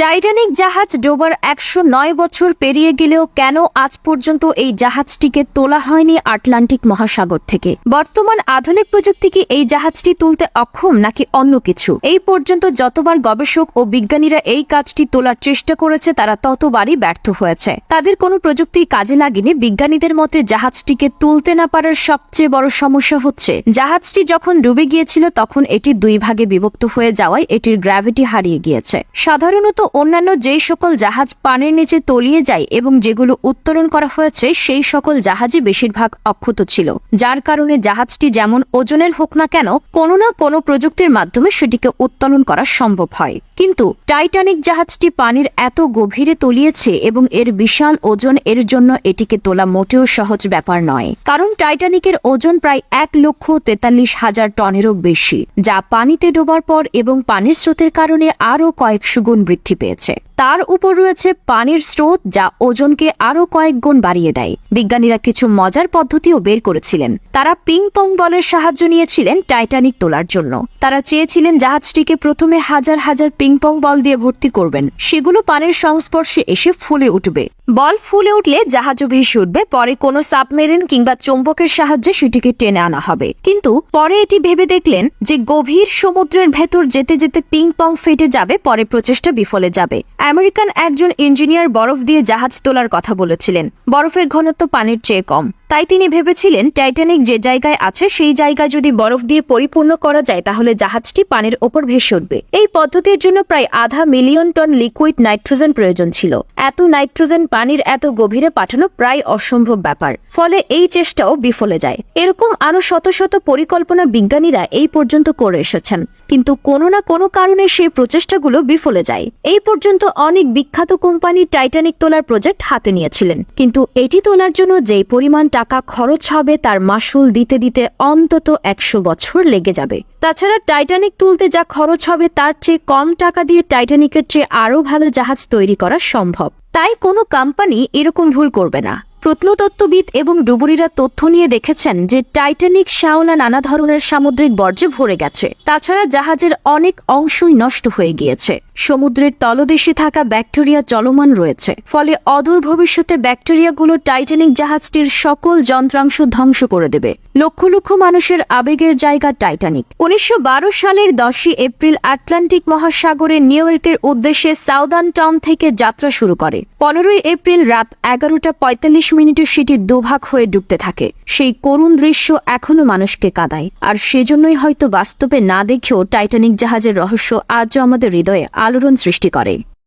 Titanic জাহাজ ডোবার ১০৯ বছর পেরিয়ে গেলেও কেন আজ পর্যন্ত এই জাহাজটিকে তোলা হয়নি আটলান্টিক মহাসাগর থেকে? বর্তমান আধুনিক প্রযুক্তি কি এই জাহাজটি তুলতে অক্ষম নাকি অন্য কিছু? এই পর্যন্ত যতবার গবেষক ও বিজ্ঞানীরা এই কাজটি তোলার চেষ্টা করেছে তারা ততবারই ব্যর্থ হয়েছে। তাদের কোনো প্রযুক্তি কাজে লাগেনি। বিজ্ঞানীদের মতে জাহাজটিকে তুলতে না পারার সবচেয়ে বড় সমস্যা হচ্ছে জাহাজটি যখন ডুবে গিয়েছিল তখন এটি দুই ভাগে বিভক্ত হয়ে যাওয়ায় এটির গ্র্যাভিটি হারিয়ে গিয়েছে। সাধারণত অন্যান্য যেই সকল জাহাজ পানির নিচে তলিয়ে যায় এবং যেগুলো উত্তোলন করা হয়েছে সেই সকল জাহাজই বেশিরভাগ অক্ষত ছিল, যার কারণে জাহাজটি যেমন ওজনের হোক না কেন কোনো না কোনো প্রযুক্তির মাধ্যমে সেটিকে উত্তোলন করা সম্ভব হয়। কিন্তু টাইটানিক জাহাজটি পানির এত গভীরে তলিয়েছে এবং এর বিশাল ওজন, এর জন্য এটিকে তোলা মোটেও সহজ ব্যাপার নয়। কারণ টাইটানিকের ওজন প্রায় ১,৪৩,০০০ টনেরও বেশি, যা পানিতে ডোবার পর এবং পানির স্রোতের কারণে আরও কয়েকশো গুণ বৃদ্ধি পেয়েছে। তার উপর রয়েছে পানির স্রোত, যা ওজনকে আরও কয়েক গুণ বাড়িয়ে দেয়। বিজ্ঞানীরা কিছু মজার পদ্ধতিও বের করেছিলেন। তারা পিং পং বলের সাহায্য নিয়েছিলেন টাইটানিক তোলার জন্য। তারা চেয়েছিলেন জাহাজটিকে প্রথমে হাজার হাজার পিং পং বল দিয়ে ভর্তি করবেন, সেগুলো পানির সংস্পর্শে এসে ফুলে উঠবে। বল ফুলে উঠলে জাহাজও ভেসে উঠবে। পরে কোনো সাবমেরিন কিংবা চৌম্বকের সাহায্যে সেটিকে টেনে আনা হবে। কিন্তু পরে এটি ভেবে দেখলেন যে গভীর সমুদ্রের ভেতর যেতে যেতে পিং পং ফেটে যাবে, পরে প্রচেষ্টা বিফলে যাবে। আমেরিকান একজন ইঞ্জিনিয়ার বরফ দিয়ে জাহাজ তোলার কথা বলেছিলেন। বরফের ঘনত্ব পানির চেয়ে কম, তাই তিনি ভেবেছিলেন টাইটানিক যে জায়গায় আছে সেই জায়গায় যদি বরফ দিয়ে পরিপূর্ণ করা যায় তাহলে জাহাজটি পানির ওপর ভেসে উঠবে। এই পদ্ধতির জন্য প্রায় ৫০০ মিলিয়ন টন লিকুইড নাইট্রোজেন প্রয়োজন ছিল। এত নাইট্রোজেন পানির এত গভীরে পাঠানো প্রায় অসম্ভব ব্যাপার, ফলে এই চেষ্টাও বিফলে যায়। এরকম আরো শত শত পরিকল্পনা বিজ্ঞানীরা এই পর্যন্ত করে এসেছেন, কিন্তু কোনো না কোনো কারণে সেই প্রচেষ্টাগুলো বিফলে যায়। এই পর্যন্ত অনেক বিখ্যাত কোম্পানি টাইটানিক তোলার প্রজেক্ট হাতে নিয়েছিলেন, কিন্তু এটি তোলার জন্য যেই পরিমাণ টাকা খরচ হবে তার মাসুল দিতে দিতে অন্তত ১০০ বছর লেগে যাবে। তাছাড়া টাইটানিক তুলতে যা খরচ হবে তার চেয়ে কম টাকা দিয়ে টাইটানিকের চেয়ে আরও ভালো জাহাজ তৈরি করা সম্ভব। তাই কোনো কোম্পানি এরকম ভুল করবে না। প্রত্নতত্ত্ববিদ এবং ডুবুরিরা তথ্য নিয়ে দেখেছেন যে টাইটানিক শ্যাওলা নানা ধরনের সামুদ্রিক বর্জ্যে ভরে গেছে। তাছাড়া জাহাজের অনেক অংশই নষ্ট হয়ে গিয়েছে। সমুদ্রের তলদেশে থাকা ব্যাকটেরিয়া চলমান রয়েছে, ফলে অদূর ভবিষ্যতে ব্যাকটেরিয়াগুলো টাইটানিক জাহাজটির সকল যন্ত্রাংশ ধ্বংস করে দেবে। লক্ষ লক্ষ মানুষের আবেগের জায়গা টাইটানিক ১৯১২ সালের ১০ই এপ্রিল আটলান্টিক মহাসাগরে নিউ ইয়র্কের উদ্দেশ্যে সাউদার্ন টাউন থেকে যাত্রা শুরু করে। ১৫ই এপ্রিল রাত ১১:৪৫ সেটি দুভাগ হয়ে ডুবতে থাকে। সেই করুণ দৃশ্য এখনো মানুষকে কাঁদায়, আর সেজন্যই হয়তো বাস্তবে না দেখেও টাইটানিক জাহাজের রহস্য আজও আমাদের হৃদয়ে আলোড়ন সৃষ্টি করে।